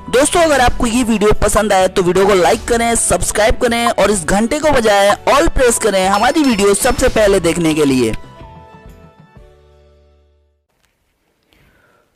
दोस्तों अगर आपको ये वीडियो पसंद आए तो वीडियो को लाइक करें, सब्सक्राइब करें और इस घंटे को बजाएं ऑल प्रेस करें हमारी वीडियो सबसे पहले देखने के लिए।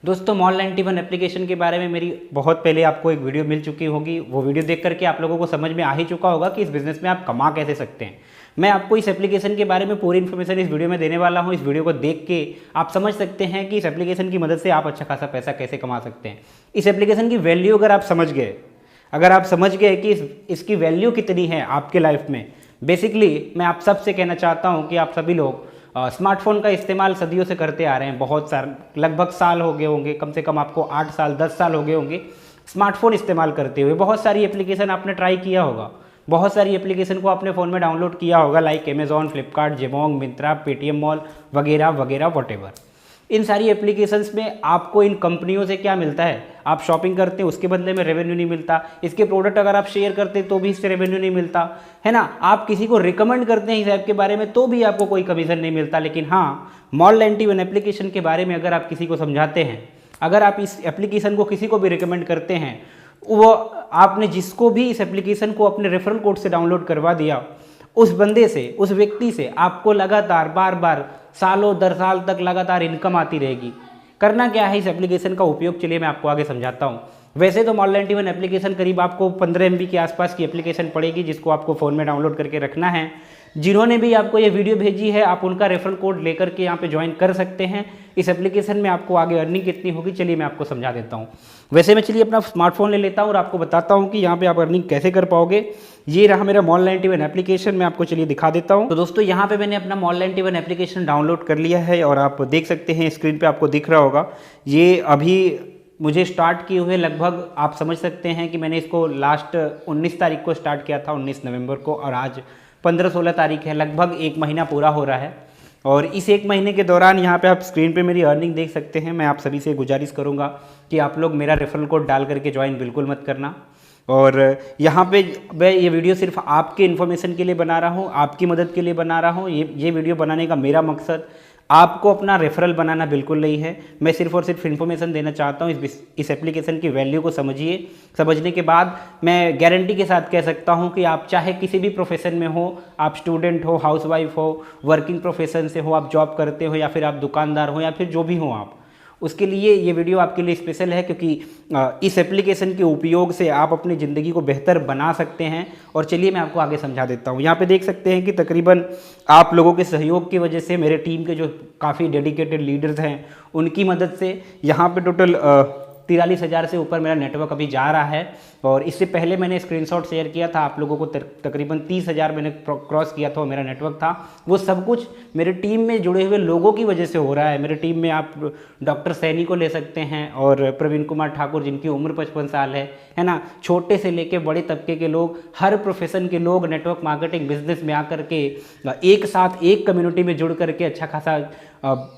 दोस्तों मॉल 91 एप्लीकेशन के बारे में मेरी बहुत पहले आपको एक वीडियो मिल चुकी होगी। वो वीडियो देख करके आप लोगों को समझ में आ ही चुका होगा कि इस बिज़नेस में आप कमा कैसे सकते हैं। मैं आपको इस एप्लीकेशन के बारे में पूरी इन्फॉर्मेशन इस वीडियो में देने वाला हूं। इस वीडियो को देख के आप समझ सकते हैं कि इस एप्लीकेशन की मदद से आप अच्छा खासा पैसा कैसे कमा सकते हैं। इस एप्लीकेशन की वैल्यू अगर आप समझ गए कि इसकी वैल्यू कितनी है आपके लाइफ में, बेसिकली मैं आप सबसे कहना चाहता हूँ कि आप सभी लोग स्मार्टफोन का इस्तेमाल सदियों से करते आ रहे हैं। बहुत सारे लगभग साल हो गए होंगे, कम से कम आपको 8 साल 10 साल हो गए होंगे स्मार्टफोन इस्तेमाल करते हुए। बहुत सारी एप्लीकेशन आपने ट्राई किया होगा, बहुत सारी एप्लीकेशन को आपने फ़ोन में डाउनलोड किया होगा, like Amazon, Flipkart, Jabong, Myntra, Paytm mall वगैरह वगैरह वॉटेवर। इन सारी एप्लीकेशंस में आपको इन कंपनियों से क्या मिलता है? आप शॉपिंग करते हैं उसके बदले में रेवेन्यू नहीं मिलता। इसके प्रोडक्ट अगर आप शेयर करते हैं तो भी इससे रेवेन्यू नहीं मिलता है ना। आप किसी को रिकमेंड करते हैं इस ऐप के बारे में तो भी आपको कोई कमीशन नहीं मिलता। लेकिन हाँ, मॉल 91 एप्लीकेशन के बारे में अगर आप किसी को समझाते हैं, अगर आप इस एप्लीकेशन को किसी को भी रिकमेंड करते हैं, वो आपने जिसको भी इस एप्लीकेशन को अपने रेफरल कोड से डाउनलोड करवा दिया, उस बंदे से, उस व्यक्ति से आपको लगातार बार बार सालों दर साल तक लगातार इनकम आती रहेगी। करना क्या है इस एप्लीकेशन का उपयोग, चलिए मैं आपको आगे समझाता हूँ। वैसे तो मॉल 91 एप्लीकेशन करीब आपको 15 MB के आसपास की एप्लीकेशन पड़ेगी, जिसको आपको फ़ोन में डाउनलोड करके रखना है। जिन्होंने भी आपको ये वीडियो भेजी है, आप उनका रेफरल कोड लेकर के यहाँ पे ज्वाइन कर सकते हैं। इस एप्लीकेशन में आपको आगे अर्निंग कितनी होगी, चलिए मैं आपको समझा देता हूँ। वैसे मैं चलिए अपना स्मार्टफोन ले लेता हूँ और आपको बताता हूँ कि यहाँ पे आप अर्निंग कैसे कर पाओगे। ये रहा मेरा मॉल 91 एप्लीकेशन, मैं आपको चलिए दिखा देता हूँ। तो दोस्तों यहाँ पे मैंने अपना मॉल 91 एप्लीकेशन डाउनलोड कर लिया है और आप देख सकते हैं स्क्रीन पे आपको दिख रहा होगा। ये अभी मुझे स्टार्ट किए हुए लगभग आप समझ सकते हैं कि मैंने इसको लास्ट 19 तारीख को स्टार्ट किया था, 19 नवंबर को, और आज 15-16 तारीख है। लगभग 1 महीना पूरा हो रहा है। और इस 1 महीने के दौरान यहाँ पे आप स्क्रीन पे मेरी अर्निंग देख सकते हैं। मैं आप सभी से गुजारिश करूँगा कि आप लोग मेरा रेफरल कोड डाल करके ज्वाइन बिल्कुल मत करना। और यहाँ पे मैं ये वीडियो सिर्फ आपके इन्फॉर्मेशन के लिए बना रहा हूँ, आपकी मदद के लिए बना रहा हूँ। ये वीडियो बनाने का मेरा मकसद आपको अपना रेफरल बनाना बिल्कुल नहीं है। मैं सिर्फ और सिर्फ इन्फॉर्मेशन देना चाहता हूँ। इस एप्लीकेशन की वैल्यू को समझिए। समझने के बाद मैं गारंटी के साथ कह सकता हूँ कि आप चाहे किसी भी प्रोफेशन में हो, आप स्टूडेंट हो, हाउसवाइफ हो, वर्किंग प्रोफेशन से हो, आप जॉब करते हो, या फिर आप दुकानदार हो, या फिर जो भी हो आप, उसके लिए ये वीडियो आपके लिए स्पेशल है, क्योंकि इस एप्लीकेशन के उपयोग से आप अपनी ज़िंदगी को बेहतर बना सकते हैं। और चलिए मैं आपको आगे समझा देता हूँ। यहाँ पे देख सकते हैं कि तकरीबन आप लोगों के सहयोग की वजह से, मेरे टीम के जो काफ़ी डेडिकेटेड लीडर्स हैं उनकी मदद से यहाँ पे टोटल 43,000 से ऊपर मेरा नेटवर्क अभी जा रहा है। और इससे पहले मैंने स्क्रीनशॉट शेयर किया था आप लोगों को, तकरीबन 30,000 मैंने क्रॉस किया था, वो मेरा नेटवर्क था। वो सब कुछ मेरे टीम में जुड़े हुए लोगों की वजह से हो रहा है। मेरे टीम में आप डॉक्टर सैनी को ले सकते हैं और प्रवीण कुमार ठाकुर, जिनकी उम्र 55 साल है ना। छोटे से लेके बड़े तबके के लोग, हर प्रोफेशन के लोग नेटवर्क मार्केटिंग बिजनेस में आकर के एक साथ एक कम्युनिटी में जुड़ करके अच्छा खासा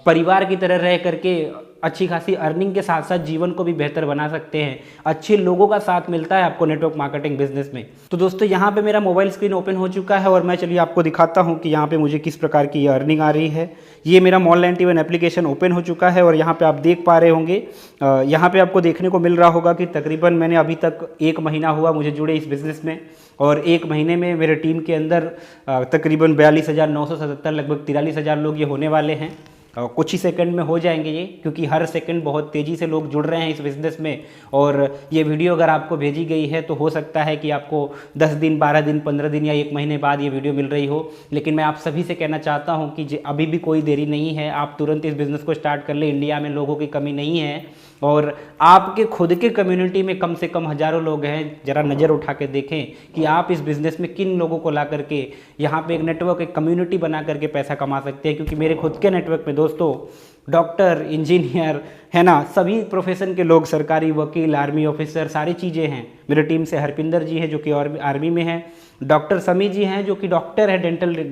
परिवार की तरह रह करके अच्छी खासी अर्निंग के साथ साथ जीवन को भी बेहतर बना सकते हैं। अच्छे लोगों का साथ मिलता है आपको नेटवर्क मार्केटिंग बिजनेस में। तो दोस्तों यहाँ पे मेरा मोबाइल स्क्रीन ओपन हो चुका है और मैं चलिए आपको दिखाता हूँ कि यहाँ पे मुझे किस प्रकार की अर्निंग आ रही है। ये मेरा मॉल 91 एप्लीकेशन ओपन हो चुका है और यहाँ पे आप देख पा रहे होंगे, यहाँ पे आपको देखने को मिल रहा होगा कि तकरीबन मैंने अभी तक 1 महीना हुआ मुझे जुड़े इस बिज़नेस में, और 1 महीने में मेरे टीम के अंदर तकरीबन 42,977 लगभग 43,000 लोग ये होने वाले हैं। कुछ ही सेकंड में हो जाएंगे ये, क्योंकि हर सेकंड बहुत तेज़ी से लोग जुड़ रहे हैं इस बिज़नेस में। और ये वीडियो अगर आपको भेजी गई है तो हो सकता है कि आपको 10 दिन, 12 दिन, 15 दिन या 1 महीने बाद ये वीडियो मिल रही हो। लेकिन मैं आप सभी से कहना चाहता हूँ कि अभी भी कोई देरी नहीं है, आप तुरंत इस बिज़नेस को स्टार्ट कर ले। इंडिया में लोगों की कमी नहीं है और आपके खुद के कम्युनिटी में कम से कम हज़ारों लोग हैं। ज़रा नज़र उठा के देखें कि आप इस बिज़नेस में किन लोगों को ला करके यहाँ पे एक नेटवर्क, एक कम्युनिटी बना करके पैसा कमा सकते हैं। क्योंकि मेरे खुद के नेटवर्क में दोस्तों डॉक्टर, इंजीनियर है ना, सभी प्रोफेशन के लोग, सरकारी वकील, आर्मी ऑफिसर, सारी चीज़ें हैं। मेरे टीम से हरपिंदर जी हैं जो कि आर्मी में हैं, डॉक्टर समी जी हैं जो कि डॉक्टर है,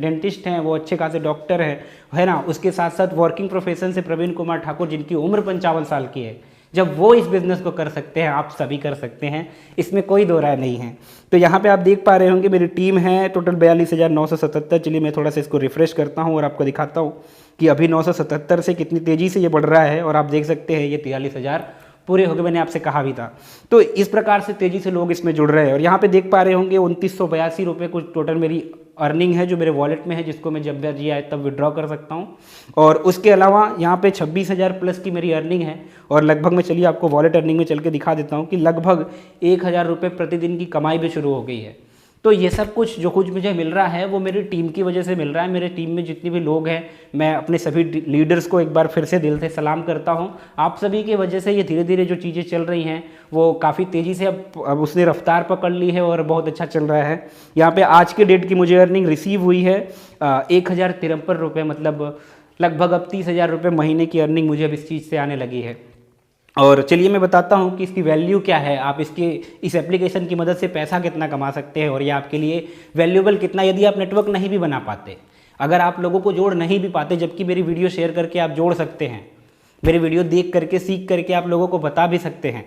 डेंटिस्ट हैं, वो अच्छे खासे डॉक्टर है ना। उसके साथ साथ वर्किंग प्रोफेशन से प्रवीण कुमार ठाकुर, जिनकी उम्र 55 साल की है। जब वो इस बिज़नेस को कर सकते हैं, आप सभी कर सकते हैं, इसमें कोई दो राय नहीं है। तो यहाँ पे आप देख पा रहे होंगे मेरी टीम है टोटल 42,977। चलिए मैं थोड़ा सा इसको रिफ्रेश करता हूँ और आपको दिखाता हूँ कि अभी 977 से कितनी तेज़ी से ये बढ़ रहा है। और आप देख सकते हैं ये 43,000 पूरे हो गए, मैंने आपसे कहा भी था। तो इस प्रकार से तेज़ी से लोग इसमें जुड़ रहे हैं। और यहाँ पे देख पा रहे होंगे 2982 रुपये कुछ टोटल मेरी अर्निंग है जो मेरे वॉलेट में है, जिसको मैं जब भी आए तब विड्रॉ कर सकता हूँ। और उसके अलावा यहाँ पे 26,000 प्लस की मेरी अर्निंग है। और लगभग मैं चलिए आपको वॉलेट अर्निंग में चल के दिखा देता हूँ कि लगभग 1,000 रुपये प्रतिदिन की कमाई भी शुरू हो गई है। तो ये सब कुछ जो कुछ मुझे मिल रहा है वो मेरी टीम की वजह से मिल रहा है। मेरे टीम में जितने भी लोग हैं, मैं अपने सभी लीडर्स को एक बार फिर से दिल से सलाम करता हूं। आप सभी की वजह से ये धीरे धीरे जो चीज़ें चल रही हैं वो काफ़ी तेज़ी से अब उसने रफ्तार पकड़ ली है और बहुत अच्छा चल रहा है। यहाँ पे आज के डेट की मुझे अर्निंग रिसीव हुई है 1,053 रुपये, मतलब लगभग अब 30,000 रुपये महीने की अर्निंग मुझे अब इस चीज़ से आने लगी है। और चलिए मैं बताता हूँ कि इसकी वैल्यू क्या है, आप इस एप्लीकेशन की मदद से पैसा कितना कमा सकते हैं और ये आपके लिए वैल्यूएबल कितना, यदि आप नेटवर्क नहीं भी बना पाते, अगर आप लोगों को जोड़ नहीं भी पाते, जबकि मेरी वीडियो शेयर करके आप जोड़ सकते हैं, मेरी वीडियो देख करके सीख करके आप लोगों को बता भी सकते हैं।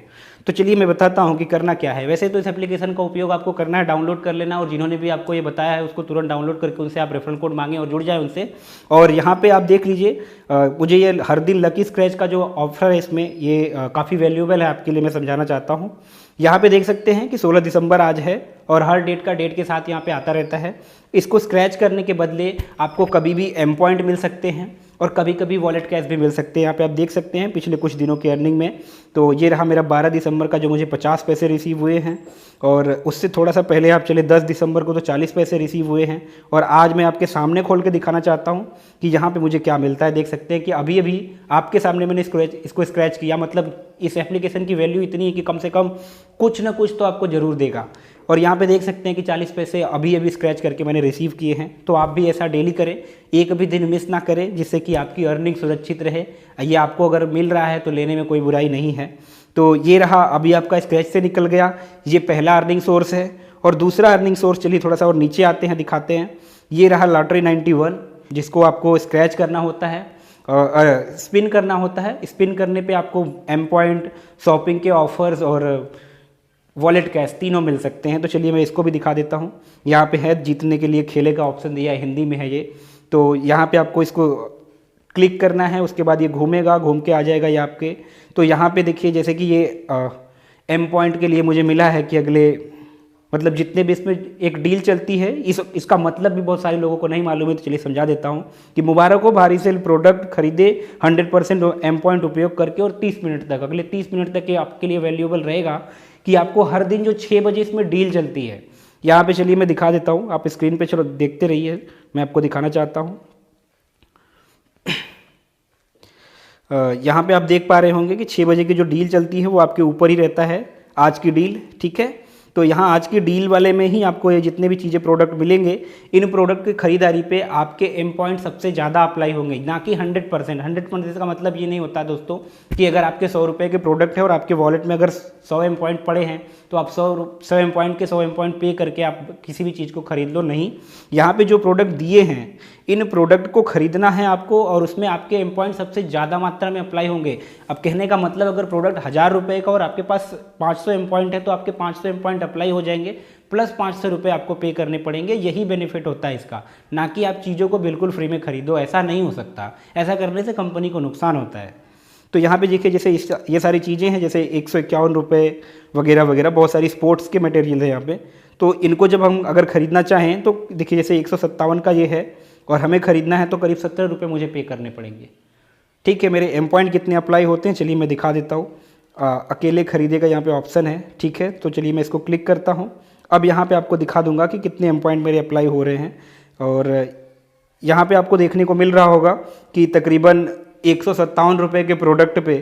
तो चलिए मैं बताता हूं कि करना क्या है। वैसे तो इस एप्लीकेशन का उपयोग आपको करना है, डाउनलोड कर लेना, और जिन्होंने भी आपको ये बताया है उसको तुरंत डाउनलोड करके उनसे आप रेफरल कोड मांगें और जुड़ जाए उनसे। और यहाँ पे आप देख लीजिए, मुझे ये हर दिन लकी स्क्रैच का जो ऑफर है इसमें ये काफ़ी वैल्यूएबल है आपके लिए, मैं समझाना चाहता हूँ। यहाँ पे देख सकते हैं कि 16 दिसंबर आज है और हर डेट के साथ यहाँ पे आता रहता है। इसको स्क्रैच करने के बदले आपको कभी भी एम पॉइंट मिल सकते हैं और कभी कभी वॉलेट कैश भी मिल सकते हैं। यहाँ पे आप देख सकते हैं पिछले कुछ दिनों की अर्निंग में, तो ये रहा मेरा 12 दिसंबर का जो मुझे 50 पैसे रिसीव हुए हैं, और उससे थोड़ा सा पहले आप चले 10 दिसंबर को तो 40 पैसे रिसीव हुए हैं। और आज मैं आपके सामने खोल के दिखाना चाहता हूँ कि यहाँ पे मुझे क्या मिलता है। देख सकते हैं कि अभी अभी आपके सामने मैंने इसको स्क्रैच किया, मतलब इस एप्लीकेशन की वैल्यू इतनी है कि कम से कम कुछ ना कुछ तो आपको ज़रूर देगा। और यहाँ पे देख सकते हैं कि 40 पैसे अभी अभी स्क्रैच करके मैंने रिसीव किए हैं। तो आप भी ऐसा डेली करें, एक भी दिन मिस ना करें, जिससे कि आपकी अर्निंग सुरक्षित रहे। ये आपको अगर मिल रहा है तो लेने में कोई बुराई नहीं है। तो ये रहा, अभी आपका स्क्रैच से निकल गया, ये पहला अर्निंग सोर्स है। और दूसरा अर्निंग सोर्स, चलिए थोड़ा सा और नीचे आते हैं, दिखाते हैं। ये रहा लॉटरी 91, जिसको आपको स्क्रैच करना होता है, स्पिन करना होता है। स्पिन करने पे आपको एम पॉइंट, शॉपिंग के ऑफर्स और वॉलेट कैश तीनों मिल सकते हैं। तो चलिए मैं इसको भी दिखा देता हूँ। यहाँ पे है जीतने के लिए खेले का ऑप्शन दिया है, हिंदी में है ये। तो यहाँ पे आपको इसको क्लिक करना है, उसके बाद ये घूमेगा, घूम के आ जाएगा ये आपके। तो यहाँ पे देखिए जैसे कि ये एम पॉइंट के लिए मुझे मिला है कि अगले, मतलब जितने भी इसमें एक डील चलती है, इसका मतलब भी बहुत सारे लोगों को नहीं मालूम है। तो चलिए समझा देता हूँ कि मुबारक हो, भारी सेल प्रोडक्ट खरीदे 100% एम पॉइंट उपयोग करके और 30 मिनट तक, अगले 30 मिनट तक ये आपके लिए वैल्यूएबल रहेगा कि आपको हर दिन जो 6 बजे इसमें डील चलती है। यहाँ पे चलिए मैं दिखा देता हूँ, आप स्क्रीन पे चलो देखते रहिए, मैं आपको दिखाना चाहता हूँ। यहाँ पे आप देख पा रहे होंगे कि 6 बजे की जो डील चलती है वो आपके ऊपर ही रहता है, आज की डील, ठीक है। तो यहाँ आज की डील वाले में ही आपको ये जितने भी चीज़ें प्रोडक्ट मिलेंगे, इन प्रोडक्ट की खरीदारी पे आपके एम पॉइंट सबसे ज़्यादा अप्लाई होंगे, ना कि 100%। 100% का मतलब ये नहीं होता दोस्तों कि अगर आपके 100 रुपये के प्रोडक्ट है और आपके वॉलेट में अगर 100 एम पॉइंट पड़े हैं तो आप 100 एम पॉइंट के 100 एम पॉइंट पे करके आप किसी भी चीज़ को खरीद लो, नहीं। यहाँ पे जो प्रोडक्ट दिए हैं, इन प्रोडक्ट को खरीदना है आपको और उसमें आपके एम पॉइंट सबसे ज़्यादा मात्रा में अप्लाई होंगे। अब कहने का मतलब, अगर प्रोडक्ट 1000 रुपये का और आपके पास 500 एम पॉइंट है तो आपके 500 एम पॉइंट अप्लाई हो जाएंगे, प्लस 500 रुपये आपको पे करने पड़ेंगे। यही बेनिफिट होता है इसका, ना कि आप चीज़ों को बिल्कुल फ्री में खरीदो। ऐसा नहीं हो सकता, ऐसा करने से कंपनी को नुकसान होता है। तो यहाँ पे देखिए जैसे ये सारी चीज़ें हैं, जैसे 151 रुपये वगैरह वगैरह, बहुत सारी स्पोर्ट्स के मटेरियल है यहाँ पे। तो इनको जब हम अगर ख़रीदना चाहें तो देखिए जैसे 157 का ये है और हमें ख़रीदना है तो करीब 70 रुपये मुझे पे करने पड़ेंगे, ठीक है। मेरे एम पॉइंट कितने अप्लाई होते हैं चलिए मैं दिखा देता हूँ। अकेले खरीदे का यहाँ पे ऑप्शन है, ठीक है। तो चलिए मैं इसको क्लिक करता हूँ। अब यहाँ पे आपको दिखा दूंगा कि कितने एम पॉइंट मेरे अप्लाई हो रहे हैं। और यहाँ पे आपको देखने को मिल रहा होगा कि तकरीबन 157 रुपये के प्रोडक्ट पे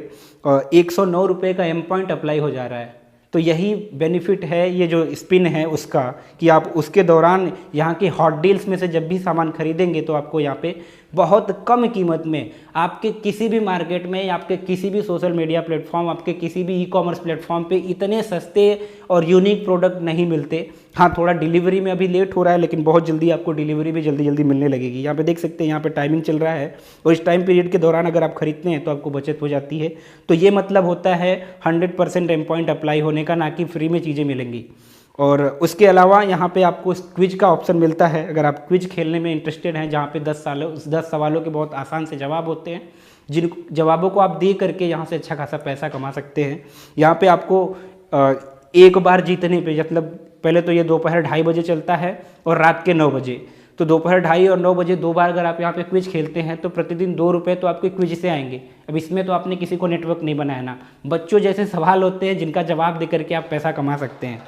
109 रुपये का एम पॉइंट अप्लाई हो जा रहा है। तो यही बेनिफिट है ये जो स्पिन है उसका, कि आप उसके दौरान यहाँ की हॉट डील्स में से जब भी सामान खरीदेंगे तो आपको यहाँ पे बहुत कम कीमत में आपके किसी भी मार्केट में या आपके किसी भी सोशल मीडिया प्लेटफॉर्म, आपके किसी भी ई-कॉमर्स प्लेटफॉर्म पे इतने सस्ते और यूनिक प्रोडक्ट नहीं मिलते। हाँ, थोड़ा डिलीवरी में अभी लेट हो रहा है, लेकिन बहुत जल्दी आपको डिलीवरी भी जल्दी जल्दी मिलने लगेगी। यहाँ पे देख सकते हैं, यहाँ पे टाइमिंग चल रहा है और इस टाइम पीरियड के दौरान अगर आप खरीदते हैं तो आपको बचत हो जाती है। तो ये मतलब होता है 100% एम पॉइंट अप्लाई होने का, ना कि फ्री में चीज़ें मिलेंगी। और उसके अलावा यहाँ पे आपको क्विज का ऑप्शन मिलता है। अगर आप क्विज खेलने में इंटरेस्टेड हैं, जहाँ पे 10 सवालों के बहुत आसान से जवाब होते हैं, जिन जवाबों को आप दे करके यहाँ से अच्छा खासा पैसा कमा सकते हैं। यहाँ पे आपको एक बार जीतने पे, मतलब पहले तो ये दोपहर 2:30 बजे चलता है और रात के 9 बजे, तो दोपहर 2:30 और 9 बजे 2 बार अगर आप यहाँ पे क्विज खेलते हैं तो प्रतिदिन 2 रुपये तो आपके क्विज से आएंगे। अब इसमें तो आपने किसी को नेटवर्क नहीं बनाया ना, बच्चों जैसे सवाल होते हैं जिनका जवाब दे करके आप पैसा कमा सकते हैं।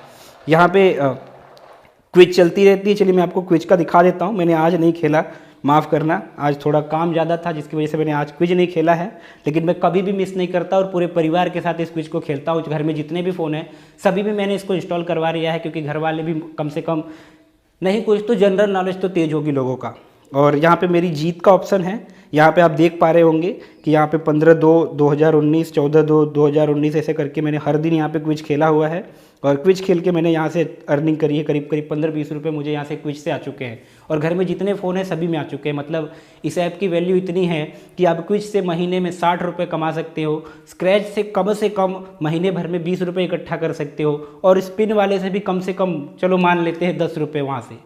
यहाँ पे क्विज चलती रहती है। चलिए मैं आपको क्विज का दिखा देता हूँ। मैंने आज नहीं खेला, माफ़ करना, आज थोड़ा काम ज़्यादा था जिसकी वजह से मैंने आज क्विज नहीं खेला है, लेकिन मैं कभी भी मिस नहीं करता और पूरे परिवार के साथ इस क्विज को खेलता हूँ। घर में जितने भी फ़ोन हैं सभी में मैंने इसको इंस्टॉल करवा लिया है, क्योंकि घर वाले भी कम से कम नहीं कुछ तो जनरल नॉलेज तो तेज होगी लोगों का। और यहाँ पे मेरी जीत का ऑप्शन है, यहाँ पे आप देख पा रहे होंगे कि यहाँ पे 15/2/2019, 14/2/2019 ऐसे करके मैंने हर दिन यहाँ पे क्विज खेला हुआ है। और क्विज खेल के मैंने यहाँ से अर्निंग करी है, करीब 15-20 रुपये मुझे यहाँ से क्विज से आ चुके हैं। और घर में जितने फ़ोन हैं सभी में आ चुके हैं। मतलब इस ऐप की वैल्यू इतनी है कि आप क्विज से महीने में 60 रुपये कमा सकते हो, स्क्रैच से कम महीने भर में 20 रुपये इकट्ठा कर सकते हो, और स्पिन वाले से भी कम से कम चलो मान लेते हैं 10 रुपये वहाँ से,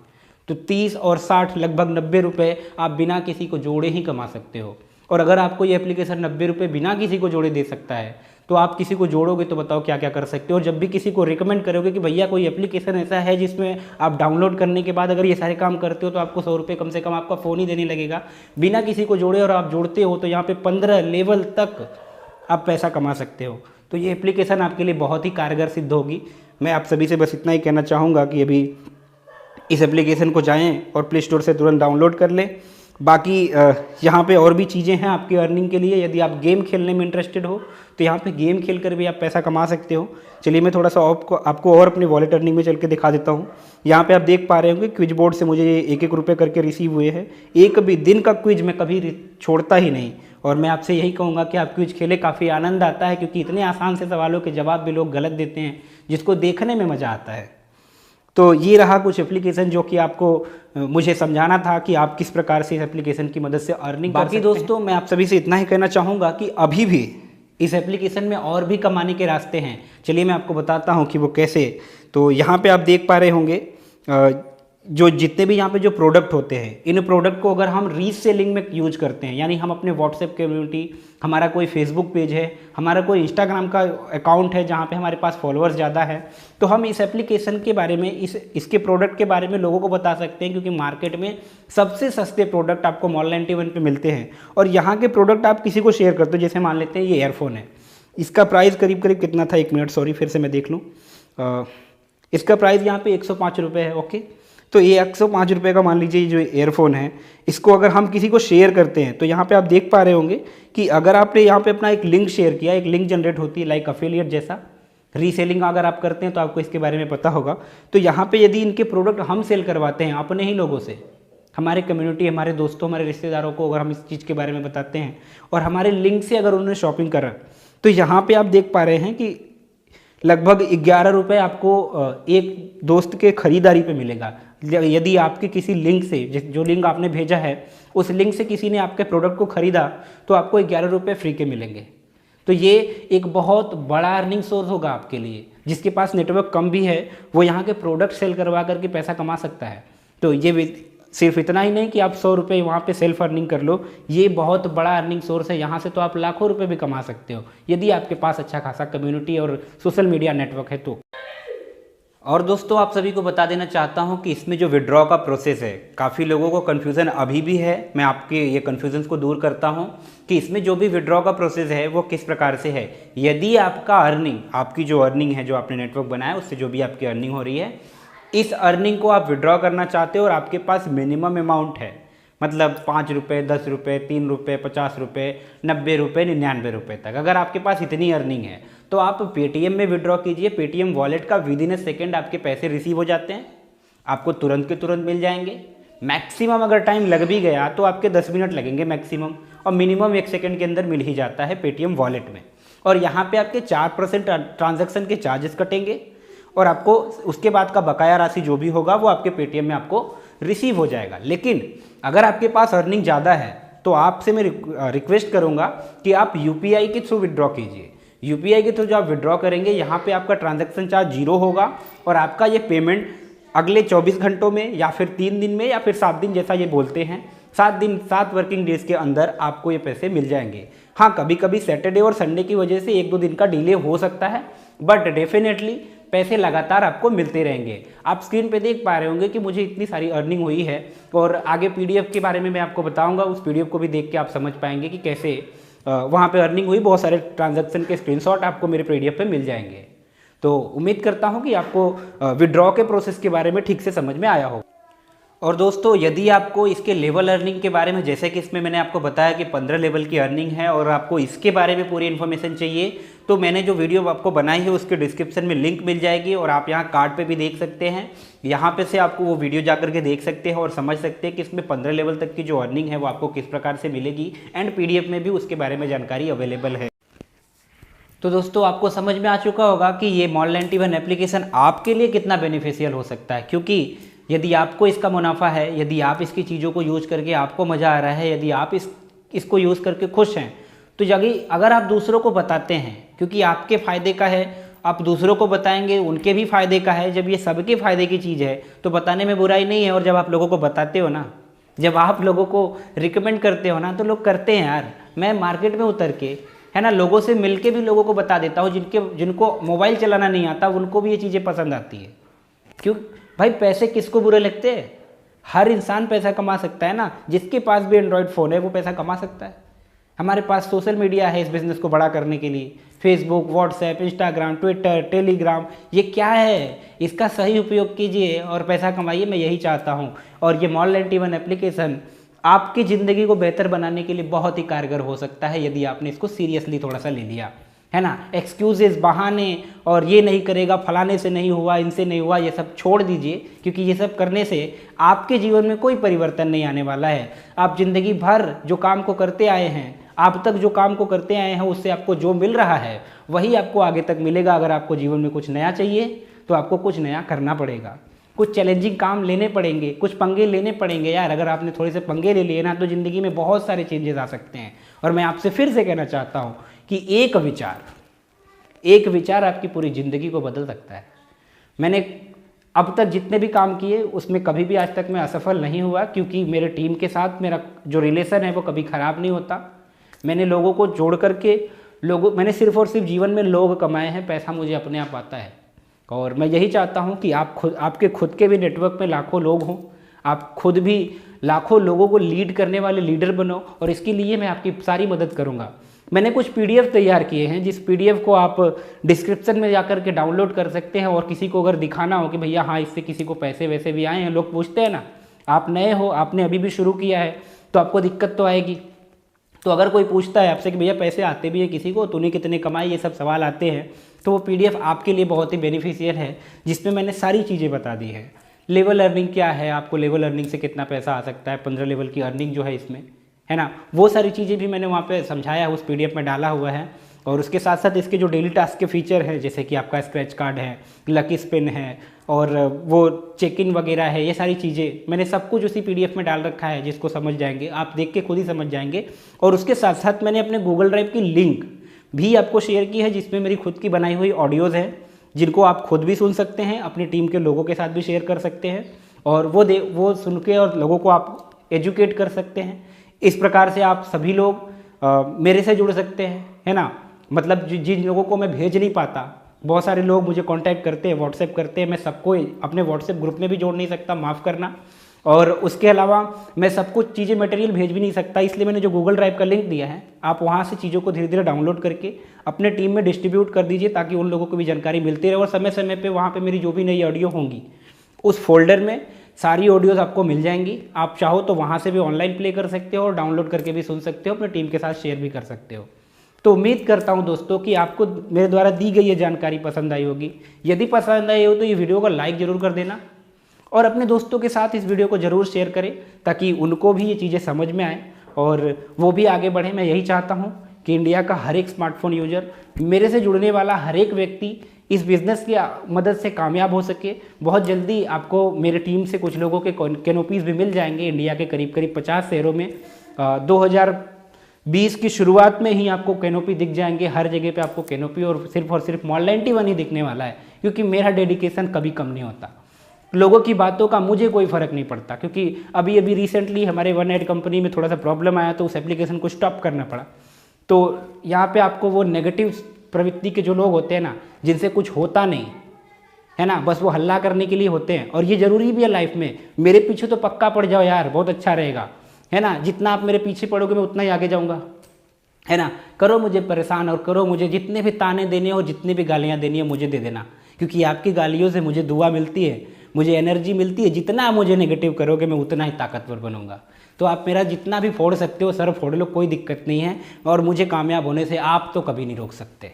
तो 30 और 60 लगभग 90 रुपये आप बिना किसी को जोड़े ही कमा सकते हो। और अगर आपको ये एप्लीकेशन 90 रुपये बिना किसी को जोड़े दे सकता है, तो आप किसी को जोड़ोगे तो बताओ क्या क्या कर सकते हो। और जब भी किसी को रिकमेंड करोगे कि भैया कोई एप्लीकेशन ऐसा है जिसमें आप डाउनलोड करने के बाद अगर ये सारे काम करते हो तो आपको 100 रुपये कम से कम आपका फ़ोन ही देने लगेगा बिना किसी को जोड़े, और आप जोड़ते हो तो यहाँ पे 15 लेवल तक आप पैसा कमा सकते हो। तो ये एप्लीकेशन आपके लिए बहुत ही कारगर सिद्ध होगी। मैं आप सभी से बस इतना ही कहना चाहूँगा कि अभी इस एप्लीकेशन को जाएं और प्ले स्टोर से तुरंत डाउनलोड कर लें। बाकी यहाँ पे और भी चीज़ें हैं आपकी अर्निंग के लिए। यदि आप गेम खेलने में इंटरेस्टेड हो तो यहाँ पे गेम खेल कर भी आप पैसा कमा सकते हो। चलिए मैं थोड़ा सा आपको और अपने वॉलेट अर्निंग में चल के दिखा देता हूँ। यहाँ पे आप देख पा रहे होंगे क्विज बोर्ड से मुझे 1-1 रुपये करके रिसीव हुए हैं। एक भी दिन का क्विज मैं कभी छोड़ता ही नहीं, और मैं आपसे यही कहूँगा कि आप क्विज खेले, काफ़ी आनंद आता है, क्योंकि इतने आसान से सवालों के जवाब भी लोग गलत देते हैं जिसको देखने में मज़ा आता है। तो ये रहा कुछ एप्लीकेशन जो कि आपको मुझे समझाना था कि आप किस प्रकार से इस एप्लीकेशन की मदद से अर्निंग कर सकते हैं। बाकी दोस्तों मैं आप सभी से इतना ही कहना चाहूँगा कि अभी भी इस एप्लीकेशन में और भी कमाने के रास्ते हैं। चलिए मैं आपको बताता हूँ कि वो कैसे। तो यहाँ पे आप देख पा रहे होंगे जो जितने भी यहाँ पे जो प्रोडक्ट होते हैं, इन प्रोडक्ट को अगर हम रीसेलिंग में यूज करते हैं, यानी हम अपने व्हाट्सएप कम्युनिटी, हमारा कोई फेसबुक पेज है, हमारा कोई इंस्टाग्राम का अकाउंट है जहाँ पे हमारे पास फॉलोअर्स ज़्यादा है, तो हम इस एप्लीकेशन के बारे में, इसके प्रोडक्ट के बारे में लोगों को बता सकते हैं, क्योंकि मार्केट में सबसे सस्ते प्रोडक्ट आपको मॉल 91 पे मिलते हैं। और यहाँ के प्रोडक्ट आप किसी को शेयर करते हो, जैसे मान लेते हैं ये एयरफोन है, इसका प्राइस करीब करीब कितना था, 1 मिनट सॉरी फिर से मैं देख लूँ। इसका प्राइस यहाँ पे 105 रुपये है। ओके, तो ये 105 रुपये का मान लीजिए जो एयरफोन है, इसको अगर हम किसी को शेयर करते हैं तो यहाँ पे आप देख पा रहे होंगे कि अगर आपने यहाँ पे अपना एक लिंक शेयर किया, एक लिंक जनरेट होती है लाइक अफिलिएट जैसा। रीसेलिंग अगर आप करते हैं तो आपको इसके बारे में पता होगा। तो यहाँ पे यदि इनके प्रोडक्ट हम सेल करवाते हैं अपने ही लोगों से, हमारे कम्युनिटी, हमारे दोस्तों, हमारे रिश्तेदारों को अगर हम इस चीज़ के बारे में बताते हैं और हमारे लिंक से अगर उन्होंने शॉपिंग करा, तो यहाँ पर आप देख पा रहे हैं कि लगभग 11 रुपये आपको एक दोस्त के खरीदारी पे मिलेगा। यदि आपके किसी लिंक से, जो लिंक आपने भेजा है उस लिंक से किसी ने आपके प्रोडक्ट को खरीदा तो आपको 11 रुपये फ्री के मिलेंगे। तो ये एक बहुत बड़ा अर्निंग सोर्स होगा आपके लिए। जिसके पास नेटवर्क कम भी है वो यहाँ के प्रोडक्ट सेल करवा करके पैसा कमा सकता है। तो ये सिर्फ इतना ही नहीं कि आप 100 रुपये वहाँ पे सेल्फ अर्निंग कर लो, ये बहुत बड़ा अर्निंग सोर्स है। यहाँ से तो आप लाखों रुपए भी कमा सकते हो यदि आपके पास अच्छा खासा कम्युनिटी और सोशल मीडिया नेटवर्क है तो। और दोस्तों आप सभी को बता देना चाहता हूँ कि इसमें जो विड्रॉ का प्रोसेस है, काफ़ी लोगों को कन्फ्यूज़न अभी भी है। मैं आपके ये कन्फ्यूज़न को दूर करता हूँ कि इसमें जो भी विड्रॉ का प्रोसेस है वो किस प्रकार से है। यदि आपका अर्निंग, आपकी जो अर्निंग है, जो आपने नेटवर्क बनाया उससे जो भी आपकी अर्निंग हो रही है, इस अर्निंग को आप विड्रॉ करना चाहते हो और आपके पास मिनिमम अमाउंट है, मतलब 5 रुपये, 10 रुपये, 3 रुपये, 50 रुपये, 90 रुपये, 99 रुपये तक अगर आपके पास इतनी अर्निंग है तो आप पेटीएम में विड्रॉ कीजिए। पेटीएम वॉलेट का विदिन ए सेकेंड आपके पैसे रिसीव हो जाते हैं, आपको तुरंत के तुरंत मिल जाएंगे। मैक्सिमम अगर टाइम लग भी गया तो आपके 10 मिनट लगेंगे मैक्सिमम, और मिनिमम 1 सेकेंड के अंदर मिल ही जाता है पेटीएम वॉलेट में। और यहाँ पे आपके 4% ट्रांजैक्शन के चार्जेस कटेंगे और आपको उसके बाद का बकाया राशि जो भी होगा वो आपके पेटीएम में आपको रिसीव हो जाएगा। लेकिन अगर आपके पास अर्निंग ज़्यादा है तो आपसे मैं रिक्वेस्ट करूँगा कि आप यूपीआई के थ्रू विड्रॉ कीजिए। यूपीआई के थ्रू जो आप विड्रॉ करेंगे यहाँ पे आपका ट्रांजैक्शन चार्ज 0 होगा और आपका ये पेमेंट अगले 24 घंटों में या फिर 3 दिन में या फिर 7 दिन जैसा ये बोलते हैं 7 वर्किंग डेज के अंदर आपको ये पैसे मिल जाएंगे। हाँ, कभी कभी सैटरडे और संडे की वजह से 1-2 दिन का डिले हो सकता है, बट डेफिनेटली पैसे लगातार आपको मिलते रहेंगे। आप स्क्रीन पे देख पा रहे होंगे कि मुझे इतनी सारी अर्निंग हुई है, और आगे पीडीएफ के बारे में मैं आपको बताऊंगा। उस पीडीएफ को भी देख के आप समझ पाएंगे कि कैसे वहाँ पे अर्निंग हुई। बहुत सारे ट्रांजैक्शन के स्क्रीनशॉट आपको मेरे पीडीएफ पे मिल जाएंगे। तो उम्मीद करता हूँ कि आपको विड्रॉ के प्रोसेस के बारे में ठीक से समझ में आया हो। और दोस्तों, यदि आपको इसके लेवल अर्निंग के बारे में, जैसे कि इसमें मैंने आपको बताया कि 15 लेवल की अर्निंग है, और आपको इसके बारे में पूरी इन्फॉर्मेशन चाहिए, तो मैंने जो वीडियो आपको बनाई है उसके डिस्क्रिप्शन में लिंक मिल जाएगी, और आप यहाँ कार्ड पे भी देख सकते हैं। यहाँ पे से आपको वो वीडियो जा करके देख सकते हैं और समझ सकते हैं कि इसमें 15 लेवल तक की जो अर्निंग है वो आपको किस प्रकार से मिलेगी, एंड पीडीएफ में भी उसके बारे में जानकारी अवेलेबल है। तो दोस्तों, आपको समझ में आ चुका होगा कि ये Mall91 एप्लीकेशन आपके लिए कितना बेनिफिशियल हो सकता है, क्योंकि यदि आपको इसका मुनाफा है, यदि आप इसकी चीज़ों को यूज़ करके आपको मज़ा आ रहा है, यदि आप इसको यूज़ करके खुश हैं, तो अगर आप दूसरों को बताते हैं, क्योंकि आपके फ़ायदे का है, आप दूसरों को बताएंगे, उनके भी फ़ायदे का है। जब ये सबके फ़ायदे की चीज़ है तो बताने में बुराई नहीं है। और जब आप लोगों को बताते हो ना, जब आप लोगों को रिकमेंड करते हो ना, तो लोग करते हैं यार। मैं मार्केट में उतर के, है ना, लोगों से मिल के भी लोगों को बता देता हूँ, जिनको मोबाइल चलाना नहीं आता उनको भी ये चीज़ें पसंद आती है। क्यों भाई, पैसे किसको बुरे लगते हैं? हर इंसान पैसा कमा सकता है ना। जिसके पास भी एंड्रॉयड फ़ोन है वो पैसा कमा सकता है। हमारे पास सोशल मीडिया है इस बिज़नेस को बड़ा करने के लिए। Facebook, WhatsApp, Instagram, Twitter, Telegram, ये क्या है? इसका सही उपयोग कीजिए और पैसा कमाइए, मैं यही चाहता हूँ। और ये Mall91 एप्लीकेशन आपकी ज़िंदगी को बेहतर बनाने के लिए बहुत ही कारगर हो सकता है, यदि आपने इसको सीरियसली थोड़ा सा ले लिया, है ना। एक्सक्यूजेस, बहाने और ये नहीं करेगा, फलाने से नहीं हुआ, इनसे नहीं हुआ, ये सब छोड़ दीजिए, क्योंकि ये सब करने से आपके जीवन में कोई परिवर्तन नहीं आने वाला है। आप जिंदगी भर जो काम को करते आए हैं, आप तक जो काम को करते आए हैं, उससे आपको जो मिल रहा है वही आपको आगे तक मिलेगा। अगर आपको जीवन में कुछ नया चाहिए तो आपको कुछ नया करना पड़ेगा, कुछ चैलेंजिंग काम लेने पड़ेंगे, कुछ पंगे लेने पड़ेंगे यार। अगर आपने थोड़े से पंगे ले लिए ना, तो ज़िंदगी में बहुत सारे चेंजेस आ सकते हैं। और मैं आपसे फिर से कहना चाहता हूँ कि एक विचार आपकी पूरी ज़िंदगी को बदल सकता है। मैंने अब तक जितने भी काम किए उसमें कभी भी आज तक मैं असफल नहीं हुआ, क्योंकि मेरे टीम के साथ मेरा जो रिलेशन है वो कभी ख़राब नहीं होता। मैंने लोगों को जोड़ करके मैंने सिर्फ और सिर्फ जीवन में लोग कमाए हैं, पैसा मुझे अपने आप आता है। और मैं यही चाहता हूं कि आपके खुद के भी नेटवर्क में लाखों लोग हों, आप खुद भी लाखों लोगों को लीड करने वाले लीडर बनो, और इसके लिए मैं आपकी सारी मदद करूंगा। मैंने कुछ पीडीएफ तैयार किए हैं, जिस पीडीएफ को आप डिस्क्रिप्शन में जाकर के डाउनलोड कर सकते हैं। और किसी को अगर दिखाना हो कि भैया हाँ, इससे किसी को पैसे वैसे भी आए हैं, लोग पूछते हैं ना, आप नए हो, आपने अभी भी शुरू किया है, तो आपको दिक्कत तो आएगी। तो अगर कोई पूछता है आपसे कि भैया पैसे आते भी हैं किसी को, तूने कितने कमाए, ये सब सवाल आते हैं, तो वो पीडीएफ आपके लिए बहुत ही बेनिफिशियल है, जिसमें मैंने सारी चीज़ें बता दी हैं। लेवल अर्निंग क्या है, आपको लेवल अर्निंग से कितना पैसा आ सकता है, 15 लेवल की अर्निंग जो है इसमें, है ना, वो सारी चीज़ें भी मैंने वहाँ पे समझाया है, उस पीडीएफ में डाला हुआ है। और उसके साथ साथ इसके जो डेली टास्क के फीचर हैं, जैसे कि आपका स्क्रैच कार्ड है, लकी स्पिन है, और वो चेक इन वगैरह है, ये सारी चीज़ें मैंने सब कुछ उसी पीडीएफ में डाल रखा है, जिसको समझ जाएंगे आप, देख के खुद ही समझ जाएंगे। और उसके साथ साथ मैंने अपने गूगल ड्राइव की लिंक भी आपको शेयर की है, जिसमें मेरी खुद की बनाई हुई ऑडियोज़ हैं, जिनको आप खुद भी सुन सकते हैं, अपनी टीम के लोगों के साथ भी शेयर कर सकते हैं, और वो सुन के और लोगों को आप एजुकेट कर सकते हैं। इस प्रकार से आप सभी लोग मेरे से जुड़ सकते हैं, है ना। मतलब जिन लोगों को मैं भेज नहीं पाता, बहुत सारे लोग मुझे कांटेक्ट करते हैं, व्हाट्सएप करते हैं, मैं सबको अपने व्हाट्सएप ग्रुप में भी जोड़ नहीं सकता, माफ़ करना। और उसके अलावा मैं सब कुछ चीज़ें मटेरियल भेज भी नहीं सकता, इसलिए मैंने जो गूगल ड्राइव का लिंक दिया है, आप वहाँ से चीज़ों को धीरे धीरे डाउनलोड करके अपने टीम में डिस्ट्रीब्यूट कर दीजिए, ताकि उन लोगों को भी जानकारी मिलती रहे। और समय समय पर वहाँ पर मेरी जो भी नई ऑडियो होंगी, उस फोल्डर में सारी ऑडियोज़ आपको मिल जाएंगी। आप चाहो तो वहाँ से भी ऑनलाइन प्ले कर सकते हो, और डाउनलोड करके भी सुन सकते हो, अपने टीम के साथ शेयर भी कर सकते हो। तो उम्मीद करता हूं दोस्तों कि आपको मेरे द्वारा दी गई ये जानकारी पसंद आई होगी। यदि पसंद आई हो तो ये वीडियो को लाइक ज़रूर कर देना, और अपने दोस्तों के साथ इस वीडियो को ज़रूर शेयर करें, ताकि उनको भी ये चीज़ें समझ में आए और वो भी आगे बढ़े। मैं यही चाहता हूँ कि इंडिया का हर एक स्मार्टफोन यूजर, मेरे से जुड़ने वाला हर एक व्यक्ति इस बिज़नेस की मदद से कामयाब हो सके। बहुत जल्दी आपको मेरे टीम से कुछ लोगों के कैनोपीज़ भी मिल जाएंगे इंडिया के करीब करीब 50 शहरों में। 2020 की शुरुआत में ही आपको कैनोपी दिख जाएंगे, हर जगह पे आपको कैनोपी और सिर्फ Mall91 ही दिखने वाला है, क्योंकि मेरा डेडिकेशन कभी कम नहीं होता। लोगों की बातों का मुझे कोई फ़र्क नहीं पड़ता, क्योंकि अभी अभी रिसेंटली हमारे वन एड कंपनी में थोड़ा सा प्रॉब्लम आया तो उस एप्लीकेशन को स्टॉप करना पड़ा। तो यहाँ पे आपको वो नेगेटिव प्रवृत्ति के जो लोग होते हैं ना, जिनसे कुछ होता नहीं है ना, बस वो हल्ला करने के लिए होते हैं, और ये ज़रूरी भी है लाइफ में। मेरे पीछे तो पक्का पड़ जाओ यार, बहुत अच्छा रहेगा, है ना। जितना आप मेरे पीछे पड़ोगे मैं उतना ही आगे जाऊँगा, है ना। करो मुझे परेशान और करो मुझे जितने भी ताने देने और जितनी भी गालियाँ देनी है मुझे दे देना, क्योंकि आपकी गालियों से मुझे दुआ मिलती है, मुझे एनर्जी मिलती है। जितना आप मुझे नेगेटिव करोगे मैं उतना ही ताकतवर बनूंगा। तो आप मेरा जितना भी फोड़ सकते हो सर फोड़ लो, कोई दिक्कत नहीं है, और मुझे कामयाब होने से आप तो कभी नहीं रोक सकते,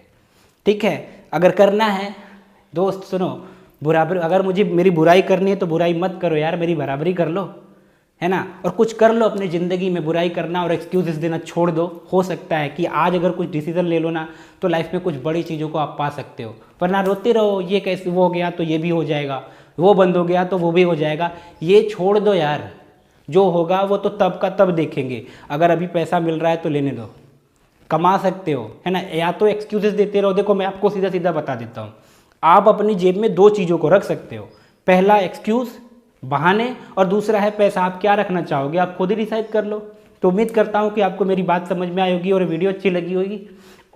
ठीक है। अगर करना है दोस्त सुनो, बराबर अगर मुझे मेरी बुराई करनी है तो बुराई मत करो यार, मेरी बराबरी कर लो, है ना। और कुछ कर लो अपनी ज़िंदगी में, बुराई करना और एक्सक्यूज़ देना छोड़ दो। हो सकता है कि आज अगर कुछ डिसीजन ले लो ना तो लाइफ में कुछ बड़ी चीज़ों को आप पा सकते हो, वरना रोते रहो ये कैसे वो हो गया तो ये भी हो जाएगा, वो बंद हो गया तो वो भी हो जाएगा। ये छोड़ दो यार, जो होगा वो तो तब का तब देखेंगे। अगर अभी पैसा मिल रहा है तो लेने दो, कमा सकते हो, है ना। या तो एक्सक्यूजेस देते रहो। देखो मैं आपको सीधा सीधा बता देता हूँ, आप अपनी जेब में दो चीज़ों को रख सकते हो, पहला एक्सक्यूज़ बहाने, और दूसरा है पैसा। आप क्या रखना चाहोगे आप खुद ही डिसाइड कर लो। तो उम्मीद करता हूँ कि आपको मेरी बात समझ में आई होगी और वीडियो अच्छी लगी होगी।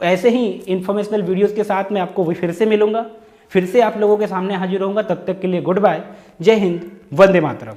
ऐसे ही इन्फॉर्मेशनल वीडियोज़ के साथ मैं आपको फिर से मिलूंगा, फिर से आप लोगों के सामने हाजिर होऊंगा। तब तक के लिए गुड बाय, जय हिंद, वंदे मातरम।